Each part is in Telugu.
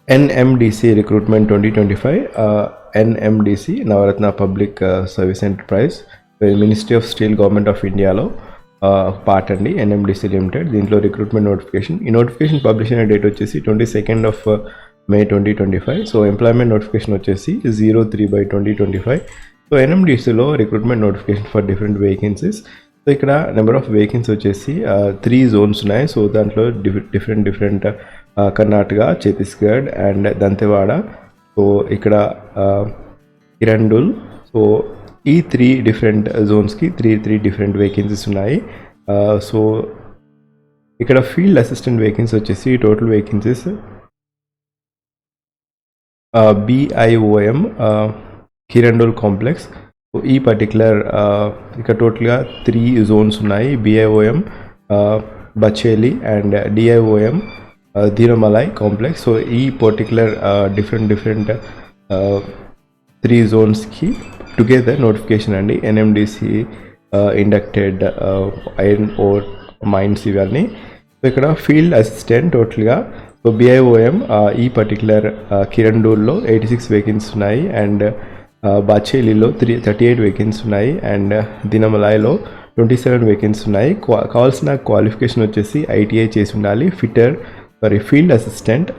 NMDC Recruitment 2025, NMDC Navaratna Public Service Enterprise, Ministry of Steel, Government of India part అండి. NMDC లిమిటెడ్ దీంట్లో రిక్రూట్మెంట్ నోటిఫికేషన్. ఈ నోటిఫికేషన్ పబ్లిష్ అయిన డేట్ వచ్చేసి 22nd of May 2025. So employment notification వచ్చేసి 03/2025. సో NMDCలో recruitment notification for different vacancies. So ఇక్కడ నెంబర్ ఆఫ్ వేకెన్సీ వచ్చేసి 3 zones ఉన్నాయి. సో దాంట్లో different Karnataka, Chhattisgarh and Dantewada. So ఇక్కడ కిరండూల్. సో ఈ 3 డిఫరెంట్ జోన్స్కి 3 డిఫరెంట్ వేకెన్సీస్ ఉన్నాయి. సో ఇక్కడ ఫీల్డ్ అసిస్టెంట్ వేకెన్సీ వచ్చేసి total vacancies BIOM Kirandul complex. ఈ పర్టికులర్ ఇక్కడ టోటల్గా 3 zones ఉన్నాయి. BIOM Bacheli and DIOM Donimalai complex. So ఈ పర్టికులర్ డిఫరెంట్ 3 zonesకి టుగెదర్ నోటిఫికేషన్ అండి. NMDC inducted iron ore mines ఇవన్నీ. సో ఇక్కడ ఫీల్డ్ అసిస్టెంట్ టోటల్గా సో BIOM ఈ పర్టికులర్ కిరండూల్లో 86 వేకెన్సీ ఉన్నాయి అండ్ బాచేలిలో 38 వేకెన్సీ ఉన్నాయి అండ్ దినమలాయ్లో 27 వేకెన్సీ ఉన్నాయి. కావాల్సిన క్వాలిఫికేషన్ వచ్చేసి ITI చేసి ఉండాలి. Field assistant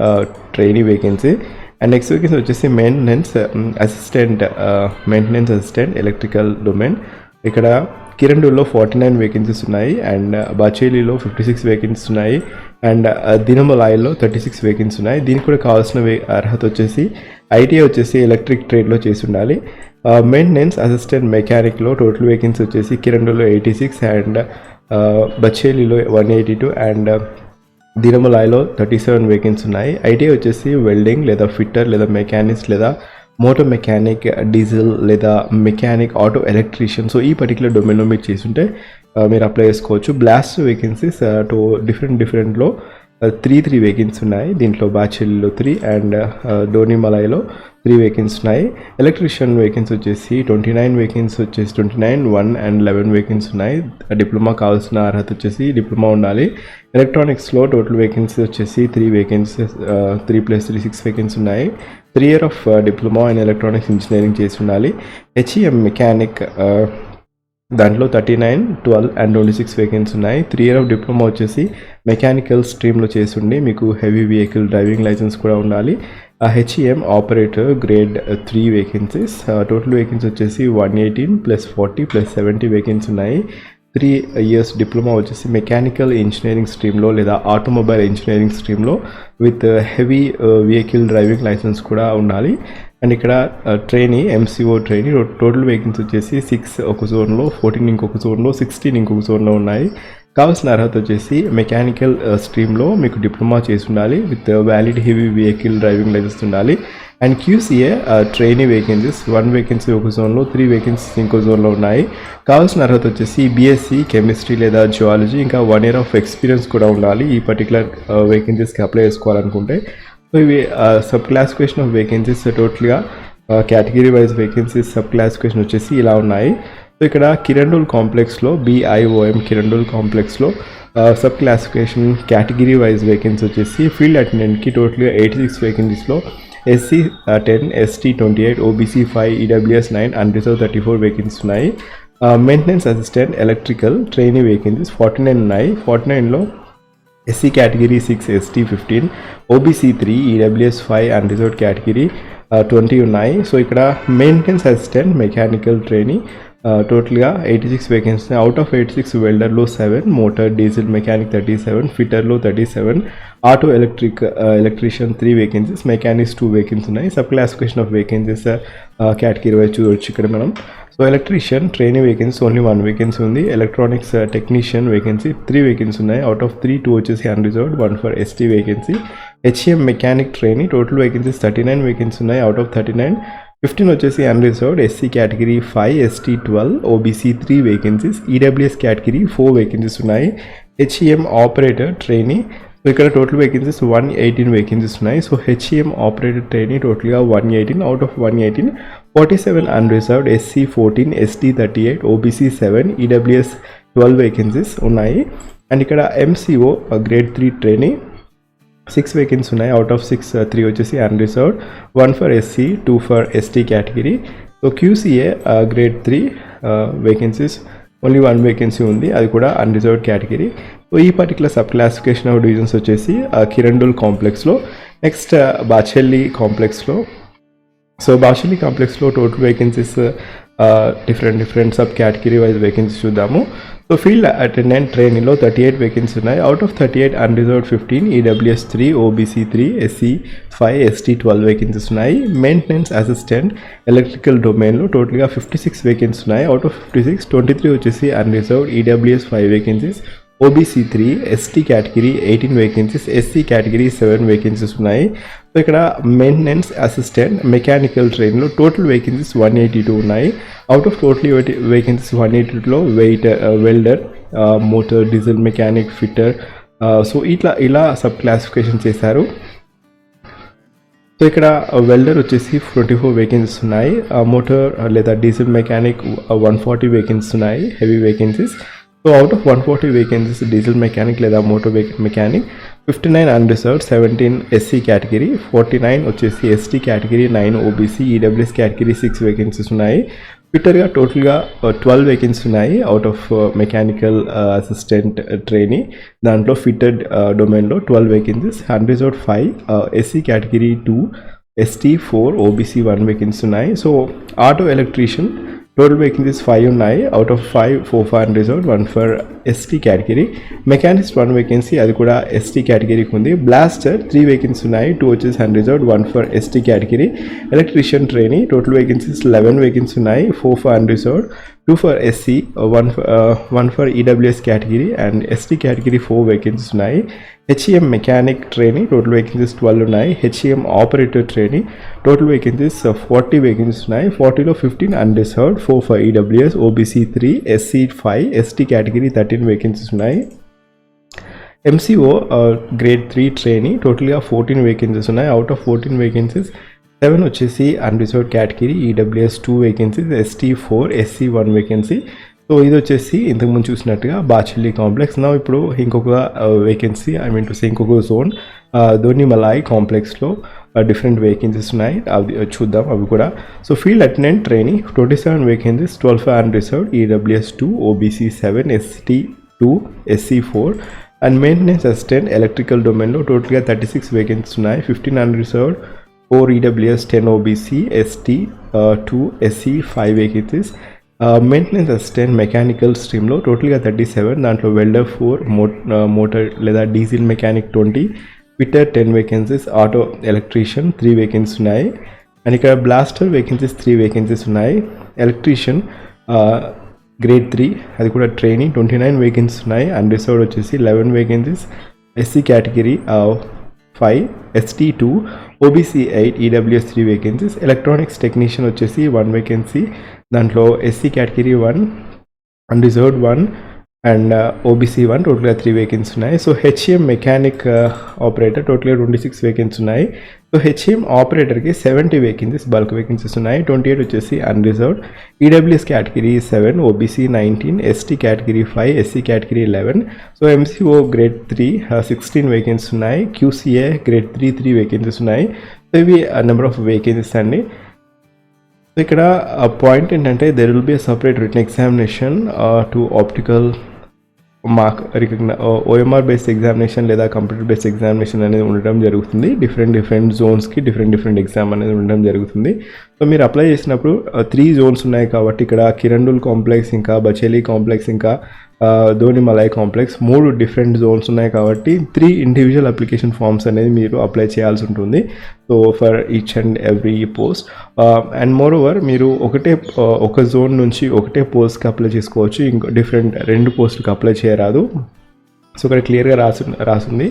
trainee vacancy. And next vacancy వచ్చేసి మెయింటెనెన్స్ అసిస్టెంట్ ఎలక్ట్రికల్ డొమైన్. ఇక్కడ కిరండూల్లో 49 వేకెన్సీస్ ఉన్నాయి అండ్ బాచేలిలో 56 వేకెన్సీస్ ఉన్నాయి అండ్ దినమలాయ్లో 36 వేకెన్సీ ఉన్నాయి. దీనికి కూడా కావాల్సిన అర్హత వచ్చేసి ITI వచ్చేసి ఎలక్ట్రిక్ ట్రేడ్లో చేసి ఉండాలి. మెయింటెనెన్స్ అసిస్టెంట్ మెకానిక్లో టోటల్ వేకెన్సీ వచ్చేసి కిరండూల్లో 86 అండ్ బచేలిలో 182 అండ్ దినమలాయ్లో 37 వేకెన్సీ ఉన్నాయి. ITI వచ్చేసి వెల్డింగ్ లేదా ఫిట్టర్ లేదా మెకానిక్స్ లేదా మోటార్ మెకానిక్, డీజిల్ లేదా మెకానిక్, ఆటో ఎలక్ట్రీషియన్. సో ఈ పర్టికులర్ డొమైన్లో మీరు చేసుంటే మీరు అప్లై చేసుకోవచ్చు. బ్లాస్ట్ వేకెన్సీస్ డిఫరెంట్లో 3 వేకెన్సీ ఉన్నాయి. దీంట్లో బాచెలిలో 3 అండ్ డోనిమలాయ్లో 3 వేకెన్సీ ఉన్నాయి. ఎలక్ట్రీషియన్ వేకెన్సీ వచ్చేసి 29 వేకెన్సీ వచ్చేసి 29, 1 అండ్ 11 వేకెన్సీ ఉన్నాయి. డిప్లొమా కావాల్సిన అర్హత వచ్చేసి డిప్లొమా ఉండాలి. ఎలక్ట్రానిక్స్లో టోటల్ వేకెన్సీ వచ్చేసి 3 వేకెన్సీస్ 3+3 6 వేకెన్సీ ఉన్నాయి. 3 year of diploma in electronics engineering చేసి ఉండాలి. HEM మెకానిక్ దాంట్లో 39, 12 అండ్ 26 వేకెన్సీ ఉన్నాయి. 3 year of డిప్లొమా వచ్చేసి మెకానికల్ స్ట్రీమ్లో చేసి ఉండి మీకు హెవీ వెహికల్ డ్రైవింగ్ లైసెన్స్ కూడా ఉండాలి. HEM operator grade 3 vacancies. Total vacancy వచ్చేసి 118 + 40 + 70 వేకెన్సీ ఉన్నాయి. 3 years డిప్లొమా వచ్చేసి మెకానికల్ ఇంజనీరింగ్ స్ట్రీమ్లో లేదా ఆటోమొబైల్ ఇంజనీరింగ్ స్ట్రీమ్లో with heavy vehicle driving licence కూడా ఉండాలి. అండ్ ఇక్కడ trainee MCO trainee total vacancy వచ్చేసి 6 ఒక జోన్లో, 14 ఇంకొక జోన్లో, 16 ఇంకొక జోన్లో ఉన్నాయి. కావాల్సిన అర్హత వచ్చేసి మెకానికల్ స్ట్రీమ్లో మీకు డిప్లొమా చేసి ఉండాలి with valid heavy vehicle driving licence ఉండాలి. And QCA trainee vacancies 1 vacancy ఒక జోన్లో, 3 వేకెన్సీస్ ఇంకో జోన్లో ఉన్నాయి. కావాల్సిన అర్హత వచ్చేసి BSc కెమిస్ట్రీ లేదా జియాలజీ, ఇంకా 1 year ఆఫ్ ఎక్స్పీరియన్స్ కూడా ఉండాలి ఈ పర్టికులర్ వేకెన్సీస్కి అప్లై చేసుకోవాలనుకుంటే. సో ఇవి సబ్ క్లాసిఫికేషన్ ఆఫ్ వేకెన్సీస్. టోటల్గా category wise vacancies sub classification వచ్చేసి ఇలా ఉన్నాయి. సో ఇక్కడ కిరండూల్ కాంప్లెక్స్లో BIOM కిరండూల్ కాంప్లెక్స్లో sub classification category wise vacancy వచ్చేసి ఫీల్డ్ అటెండెంట్కి టోటల్గా 86 వేకెన్సీస్లో SC 10, ST 28, OBC 5, EWS 9, unreserve 34 vacancies ఉన్నాయి. Maintenance assistant electrical trainee vacancies 49 ఉన్నాయి. 49లో SC category 6, ST 15, OBC 3, EWS 5, unreserved category 20 ఉన్నాయి. సో ఇక్కడ మెయింటెనెన్స్ అసిస్టెంట్ మెకానికల్ ట్రైనీ టోటల్గా 86 వేకెన్సీ. అవుట్ ఆఫ్ 86 వెల్డర్లో 7, మోటార్ డీజిల్ మెకానిక్ 37, ఫిట్టర్లో 37, auto electrician 3 vacancies, mechanics 2 vacancy ఉన్నాయి. Sub classification of vacancies category wise చూడవచ్చు ఇక్కడ మనం. So electrician trainee vacancy only 1 vacancy ఉంది. ఎలక్ట్రానిక్స్ టెక్నీషియన్ వేకెన్సీ 3 వేకెన్సీ ఉన్నాయి. అవుట్ ఆఫ్ 3, 2 వచ్చేసి unreserved, 1 for ST vacancy. HEM mechanic trainee total vacancies 39 vacancy ఉన్నాయి. అవుట్ ఆఫ్ 39, 15 వచ్చేసి unreserved. SC category 5, ST 12, OBC 3 vacancies, EWS category 4 vacancies ఉన్నాయి. HEM ఆపరేటర్ ట్రైనీ సో ఇక్కడ టోటల్ వేకెన్సీస్ 118 వేకెన్సీస్ ఉన్నాయి. సో HEM ఆపరేటర్ ట్రైనీ టోటల్గా 118. Out of 118, 47 unreserved. SC 14, ST 38, OBC 7, EWS 12 vacancies ఉన్నాయి. అండ్ ఇక్కడ MCO గ్రేడ్ 3 ట్రైనీ 6 వేకెన్సీ ఉన్నాయి. అవుట్ ఆఫ్ 6 3 వచ్చేసి unreserved, 1 for SC, 2 for ST category. So QCA grade 3 vacancies, only 1 vacancy ఉంది, అది కూడా అన్రిజర్వ్డ్ కేటగిరీ. సో ఈ particular sub classification of divisions వచ్చేసి కిరండుల్ కాంప్లెక్స్లో. నెక్స్ట్ బాచెల్లి కాంప్లెక్స్లో. సో బాచెల్లి కాంప్లెక్స్లో total vacancies different sub category wise vacancies చూద్దాము. సో ఫీల్డ్ అటెండెంట్ ట్రైనింగ్లో 38 వేకెన్సీ ఉన్నాయి. Out of 38 unreserved 15, EWS 3, OBC 3, SC 5, ST 12 vacancies ఉన్నాయి. మెయింటెనెన్స్ అసిస్టెంట్ ఎలక్ట్రికల్ డొమైన్లో టోటల్గా 56 వేకెన్సీ ఉన్నాయి. అవుట్ ఆఫ్ 56 23 వచ్చేసి unreserved, EWS 5 vacancies, OBC 3, ST category 18 vacancies, SC category 7 vacancies ఉన్నాయి. సో ఇక్కడ మెయింటెనెన్స్ అసిస్టెంట్ మెకానికల్ ట్రైన్లో టోటల్ వేకెన్సీస్ 182 ఉన్నాయి. అవుట్ ఆఫ్ టోటల్ వేకెన్సీస్ 182లో welder, motor, diesel mechanic, fitter, so ఇలా సబ్ క్లాసిఫికేషన్ చేశారు. సో ఇక్కడ వెల్డర్ వచ్చేసి 24 వేకెన్సీస్ ఉన్నాయి. మోటార్ లేదా డీజిల్ మెకానిక్ 140 వేకెన్సీస్ ఉన్నాయి, heavy vacancies. So out of 140 vacancies diesel mechanic లేదా motor mechanic 59 unreserved, 17 SC category, 49 వచ్చేసి ST category, 9 OBC, EWS category 6 vacancies ఉన్నాయి. ఫిట్టర్గా టోటల్గా 12 వేకెన్సీ ఉన్నాయి. Out of mechanical assistant trainee దాంట్లో ఫిట్టెడ్ డొమైన్లో 12 vacancies, unreserved 5, SC category 2, ST 4, OBC 1 vacancy ఉన్నాయి. So auto electrician total vacancies 5 ఉన్నాయి. Out of 5 4 for unreserved, 1 for ST category. Mechanics 1 vacancy, అది కూడా ఎస్టీ కేటగిరీకి ఉంది. బ్లాస్టర్ 3 వేకెన్సీ ఉన్నాయి, 2 వచ్చేసి unreserved, 1 for ST category. Electrician trainee total vacancies 11 vacancy ఉన్నాయి, 4 for unreserved, 2 for SC, 1 for EWS category and ST category 4 vacancies ఉన్నాయి. HEM mechanic trainee total vacancies 12 ఉన్నాయి. HEM operator trainee total vacancies 40 vacancies ఉన్నాయి. 40లో 15 unreserved, 4 for EWS, OBC 3, SC 5, ST category 13 vacancies ఉన్నాయి. ఎంసీఓ గ్రేడ్ 3 ట్రైనీ టోటల్గా 14 వేకెన్సీస్ ఉన్నాయి. అవుట్ ఆఫ్ 14 వేకెన్సీస్ 7 వచ్చేసి unreserved category, EWS 2 vacancies, ST 4, SC 1 vacancy. So ఇది వచ్చేసి ఇంతకుముందు చూసినట్టుగా బాచెల్లి కాంప్లెక్స్. నా ఇప్పుడు ఇంకొక వేకెన్సీ, ఇంకొక జోన్ ధోనిమలాయ్ కాంప్లెక్స్లో డిఫరెంట్ వేకెన్సీస్ ఉన్నాయి, అవి చూద్దాం అవి కూడా. So field attendant trainee 27 vacancies, 12 for unreserved, EWS 2, OBC 7, ST 2, SC 4 and maintenance assistant electrical డొమైన్లో టోటల్గా 36 వేకెన్సీస్ ఉన్నాయి. 15 unreserved, 4 EWS, 10 OBC, ST 2, SC 5 vacancies. Maintenance assistant mechanical స్ట్రీమ్లో టోటల్గా 37, దాంట్లో వెల్డర్ 4, మోటార్ లేదా diesel mechanic 20, fitter 10 vacancies, auto electrician 3 vacancies ఉన్నాయి. అండ్ ఇక్కడ బ్లాస్టర్ వేకెన్సీస్ 3 వేకెన్సీస్ ఉన్నాయి. ఎలక్ట్రీషియన్ గ్రేడ్ 3, అది కూడా ట్రైనింగ్ 29 వేకెన్సీస్ ఉన్నాయి. అన్రిజర్వ్డ్ వచ్చేసి 11 vacancies, SC category 5, ST 2, OBC 8, EWS 3 vacancies. Electronics technician వచ్చేసి 1 వేకెన్సీ, దాంట్లో SC category 1, unreserved 1 and OBC 1, టోటల్గా 3 వేకెన్సీ ఉన్నాయి. సో హెచ్ఈఎం మెకానిక్ ఆపరేటర్ టోటల్గా 26 వేకెన్సీ ఉన్నాయి. సో హెచ్ఈఎం ఆపరేటర్కి 70 వేకెన్సీస్, బల్క్ వేకెన్సీస్ ఉన్నాయి. 28 వచ్చేసి unreserved, EWS category 7, OBC 19, ST category 5, SC category 11. So MCO grade 3 16 vacancy ఉన్నాయి. క్యూసీఏ గ్రేడ్ 3 3 వేకెన్సీస్ ఉన్నాయి. సో ఇవి నెంబర్ ఆఫ్ వేకెన్సీస్ అండి. సో ఇక్కడ పాయింట్ ఏంటంటే there will be separate written examination to optical mark OMR based examination లేదా కంప్యూటర్ బేస్డ్ ఎగ్జామినేషన్ అనేది ఉండడం జరుగుతుంది. డిఫరెంట్ జోన్స్కి డిఫరెంట్ ఎగ్జామ్ అనేది ఉండడం జరుగుతుంది. సో మీరు అప్లై చేసినప్పుడు 3 జోన్స్ ఉన్నాయి కాబట్టి ఇక్కడ కిరండుల్ కాంప్లెక్స్, ఇంకా బచేలి కాంప్లెక్స్, ఇంకా ధోనిమలాయ్ కాంప్లెక్స్ 3 డిఫరెంట్ జోన్స్ ఉన్నాయి కాబట్టి 3 ఇండివిజువల్ అప్లికేషన్ ఫామ్స్ అనేది మీరు అప్లై చేయాల్సి ఉంటుంది. So for each and every post and more over మీరు ఒక జోన్ నుంచి ఒకటే పోస్ట్కి అప్లై చేసుకోవచ్చు, ఇంకో 2 పోస్టులకు అప్లై చేయరాదు. సో ఇక్కడ క్లియర్గా రాసింది.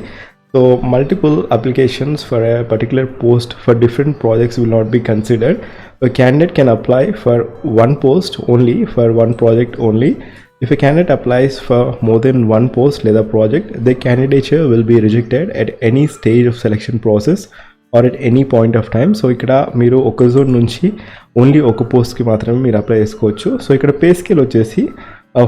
So multiple applications for a particular post for different projects will not be considered. A candidate can apply for one post only for one project only. If a candidate applies for more than one post లేదా project, the candidature will be rejected at any stage of selection process or at any point of time. So ఇక్కడ మీరు ఒక జోన్ నుంచి ఓన్లీ ఒక పోస్ట్కి మాత్రమే మీరు అప్లై చేసుకోవచ్చు. సో ఇక్కడ పే స్కేల్ వచ్చేసి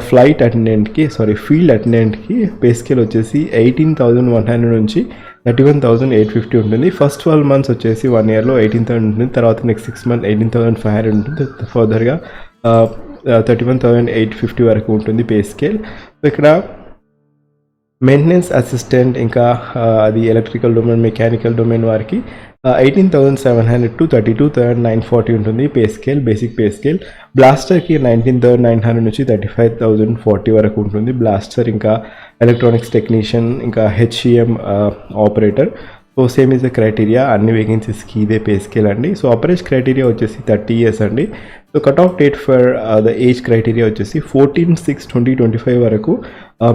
ఫీల్డ్ అటెండెంట్కి పే స్కేల్ వచ్చేసి 18,100 నుంచి 31,850 ఉంటుంది. ఫస్ట్ 12 months వచ్చేసి 1 yearలో 18,000 ఉంటుంది. తర్వాత నెక్స్ట్ 6 months 18,500 ఉంటుంది. ఫర్దర్గా 31,850 వరకు ఉంటుంది పే స్కేల్. ఇక్కడ మెయింటెనెన్స్ అసిస్టెంట్ ఇంకా అది ఎలక్ట్రికల్ డొమైన్, మెకానికల్ డొమైన్ వారికి 18,700 to 32,940 ఉంటుంది pay scale, basic pay scale. బ్లాస్టర్కి 19,900 నుంచి 35,040 వరకు ఉంటుంది బ్లాస్టర్, ఇంకా ఎలక్ట్రానిక్స్ టెక్నీషియన్, ఇంకా HEM operator. So same is the criteria, అన్ని వేకెన్సీస్కి ఇదే పే స్కేల్ అండి. సో ఆపరేజ్ క్రైటీరియా వచ్చేసి 30 years అండి. So cut off date for the age criteria వచ్చేసి 14/6/2025 వరకు.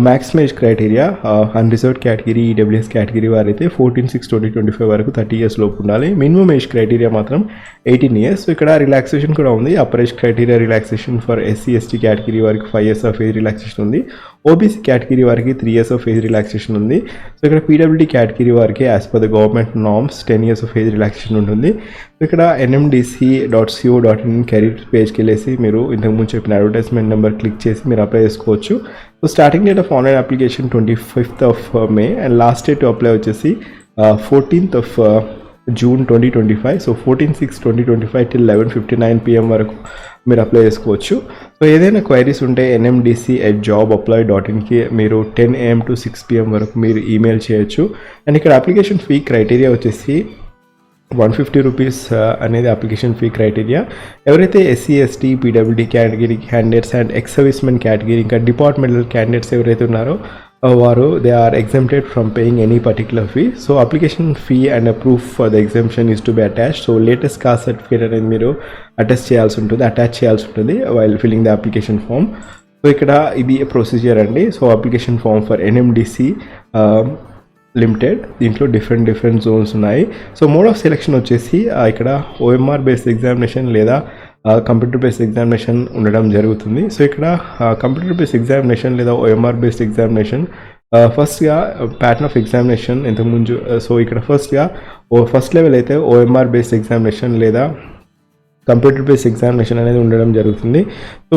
Maximum age criteria unreserved category, EWS category వారైతే 14/6/2025 వరకు 30 years లోపు ఉండాలి. మినిమం ఏజ్ క్రైటీరియా మాత్రం 18 years. సో ఇక్కడ రిలాక్సేషన్ కూడా ఉంది. Upper age criteria relaxation for SC ST category వారికి 5 years ఆఫ్ ఏజ్ రిలాక్సేషన్ ఉంది. ఓబీసీ కేటగిరీ వారికి 3 years ఆఫ్ ఏజ్ రిలాక్సేషన్ ఉంది. సో ఇక్కడ పీడబ్ల్యూడీ కేటగిరీ వారికి as per the government norms 10 years of age relaxation ఉంటుంది. ఇక్కడ nmdc.co.in కెరీర్ పేజ్కి వెళ్ళేసి మీరు ఇంతకుముందు చెప్పిన అడ్వర్టైజ్మెంట్ నెంబర్ క్లిక్ చేసి మీరు అప్లై చేసుకోవచ్చు. So starting date of online application 25th of May and last date to apply వచ్చేసి 14th of June 2025. So 14/6/2025 till 11:59 PM వరకు మీరు అప్లై చేసుకోవచ్చు. సో ఏదైనా క్వైరీస్ ఉంటే nmdc@jobapply.inకి మీరు 10 AM to 6 PM వరకు మీరు ఈమెయిల్ చేయొచ్చు. అండ్ ఇక్కడ అప్లికేషన్ ఫీ క్రైటీరియా వచ్చేసి 150 రూపీస్ అనేది అప్లికేషన్ ఫీ క్రైటీరియా. ఎవరైతే SC ST PWD category candidates and ex servicemen category ఇంకా డిపార్ట్మెంటల్ క్యాండిడేట్స్ ఎవరైతే ఉన్నారో వారు they are exempted from paying any particular fee. So application fee and proof for the exemption is to be attach. So latest caste certificate అనేది మీరు అటాచ్ చేయాల్సి ఉంటుంది while filling the application form. So ఇక్కడ ఇది ప్రొసీజర్ అండి. So application form for NMDC limited, దీంట్లో డిఫరెంట్ జోన్స్ ఉన్నాయి. సో మోడ్ ఆఫ్ సెలెక్షన్ వచ్చేసి ఇక్కడ ఓఎంఆర్ బేస్డ్ ఎగ్జామినేషన్ లేదా కంప్యూటర్ బేస్డ్ ఎగ్జామినేషన్ ఉండడం జరుగుతుంది. సో ఇక్కడ కంప్యూటర్ బేస్డ్ ఎగ్జామినేషన్ లేదా ఓఎంఆర్ బేస్డ్ ఎగ్జామినేషన్ ఫస్ట్గా ప్యాటర్న్ ఆఫ్ ఎగ్జామినేషన్ ఇంతకుముందు. సో ఇక్కడ ఫస్ట్ లెవెల్ అయితే ఓఎంఆర్ బేస్డ్ ఎగ్జామినేషన్ లేదా కంప్యూటర్ బేస్డ్ ఎగ్జామినేషన్ అనేది ఉండడం జరుగుతుంది. సో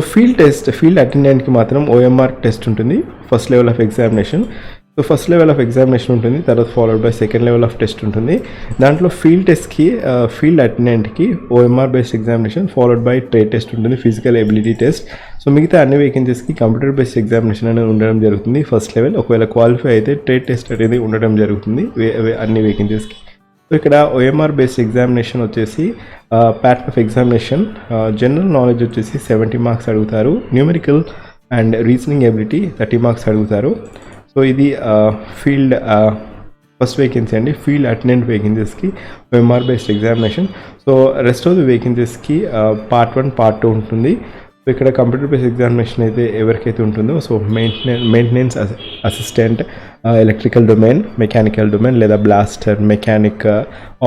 ఫీల్డ్ అటెండెంట్కి మాత్రం ఓఎంఆర్ టెస్ట్ ఉంటుంది first level of examination. So first level of examination ఉంటుంది, తర్వాత followed by second level of test ఉంటుంది. దాంట్లో ఫీల్డ్ టెస్ట్కి ఫీల్డ్ అటెండెంట్కి OMR based examination followed by trade test ఉంటుంది, ఫిజికల్ ఎబిలిటీ టెస్ట్. సో మిగతా అన్ని వేకెన్సీస్కి కంప్యూటర్ బేస్డ్ ఎగ్జామినేషన్ అనేది ఉండడం జరుగుతుంది ఫస్ట్ లెవెల్. ఒకవేళ క్వాలిఫై అయితే ట్రేడ్ టెస్ట్ అనేది ఉండడం జరుగుతుంది అన్ని వేకెన్సీస్కి. సో ఇక్కడ ఓఎంఆర్ బేస్డ్ ఎగ్జామినేషన్ వచ్చేసి pattern of examination general knowledge వచ్చేసి 70 marks అడుగుతారు, numerical and reasoning ability 30 marks అడుగుతారు. సో ఇది ఫీల్డ్ ఫస్ట్ వేకెన్సీ అండి, field attendant వేకెన్సీస్కి OMR based examination. So rest of the వేకెన్సీస్కి part 1 part 2 ఉంటుంది. సో ఇక్కడ కంప్యూటర్ బేస్డ్ ఎగ్జామినేషన్ అయితే ఎవరికైతే ఉంటుందో so maintenance assistant, electrical domain, mechanical domain లేదా blaster, mechanic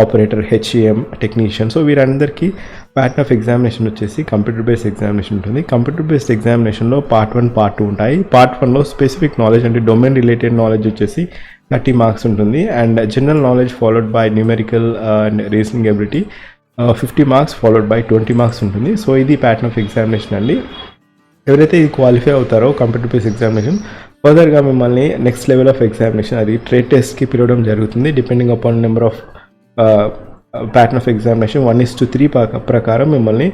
operator, HEM technician. So వీరందరికీ ప్యాటర్న్ ఆఫ్ ఎగ్జామినేషన్ వచ్చేసి కంప్యూటర్ బేస్డ్ ఎగ్జామినేషన్ ఉంటుంది. కంప్యూటర్ బేస్డ్ ఎగ్జామినేషన్లో part 1 part 2 ఉంటాయి. part 1లో స్పెసిఫిక్ నాలెడ్జ్ అంటే డొమైన్ రిలేటెడ్ నాలెడ్జ్ వచ్చేసి 30 marks ఉంటుంది. And general knowledge followed by numerical and reasoning ability 50 marks followed by 20 marks ఉంటుంది. సో ఇది ప్యాటర్న్ ఆఫ్ ఎగ్జామినేషన్ అండి. ఎవరైతే ఇది క్వాలిఫై అవుతారో కంప్యూటర్ బేస్డ్ ఎగ్జామినేషన్ ఫర్దర్గా మిమ్మల్ని నెక్స్ట్ లెవెల్ ఆఫ్ ఎగ్జామినేషన్ అది ట్రేడ్ టెస్ట్కి పిలవడం జరుగుతుంది. Depending upon number of pattern of examination 1:3 ప్రకారం మిమ్మల్ని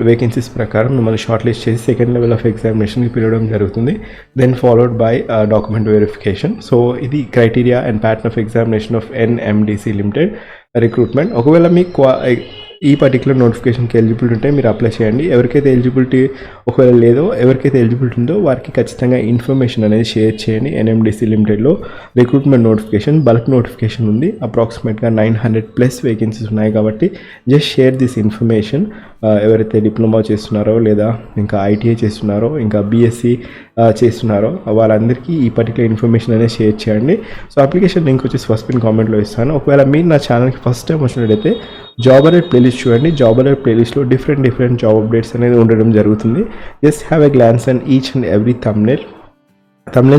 వేకెన్సీస్ ప్రకారం మిమ్మల్ని షార్ట్ లిస్ట్ చేసి సెకండ్ లెవెల్ ఆఫ్ ఎగ్జామినేషన్కి పిలవడం జరుగుతుంది. Then followed by document verification. So ఇది criteria and pattern of examination of NMDC limited recruitment. ఒకవేళ మీకు ఈ పర్టికులర్ నోటిఫికేషన్కి ఎలిజిబిలిటీ ఉంటే మీరు అప్లై చేయండి. ఎవరికైతే ఎలిజిబిలిటీ ఒకవేళ లేదో ఎవరికైతే ఎలిజిబిలిటీ ఉందో వారికి ఖచ్చితంగా ఇన్ఫర్మేషన్ అనేది షేర్ చేయండి. ఎన్ఎండిసి లిమిటెడ్లో రిక్రూట్మెంట్ నోటిఫికేషన్ బల్క్ నోటిఫికేషన్ ఉంది. అప్రాక్సిమేట్గా 900+ వేకెన్సీస్ ఉన్నాయి కాబట్టి జస్ట్ షేర్ దిస్ ఇన్ఫర్మేషన్. ఎవరైతే డిప్లొమా చేస్తున్నారో లేదా ఇంకా ఐటీఐ చేస్తున్నారో ఇంకా బీఎస్సీ చేస్తున్నారో వాళ్ళందరికీ ఈ పర్టికులర్ ఇన్ఫర్మేషన్ అనేది షేర్ చేయండి. సో అప్లికేషన్ లింక్ వచ్చేసి ఫస్ట్ పిన్ కామెంట్లో ఇస్తాను. ఒకవేళ మీరు నా ఛానల్కి ఫస్ట్ టైం వచ్చినట్టయితే జాబ్ అలర్ట్ ప్లేలిస్ట్ చూడండి. జాబ్ అలర్ట్ ప్లేలిస్ట్లో డిఫరెంట్ జాబ్ అప్డేట్స్ అనేది ఉండడం జరుగుతుంది. Just have a glance and each and every thumbnail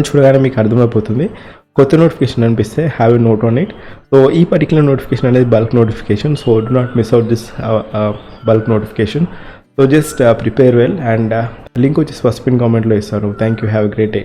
చూడగానే మీకు అర్థమైపోతుంది. కొత్త నోటిఫికేషన్ అనిపిస్తే have a note on it. So ఈ పర్టికులర్ నోటిఫికేషన్ అనేది bulk notification. So do not miss out this bulk notification. So just prepare well and link వచ్చేసి ఫస్ట్ పిన్ కామెంట్లో ఇస్తాను. Thank you. Have a great day.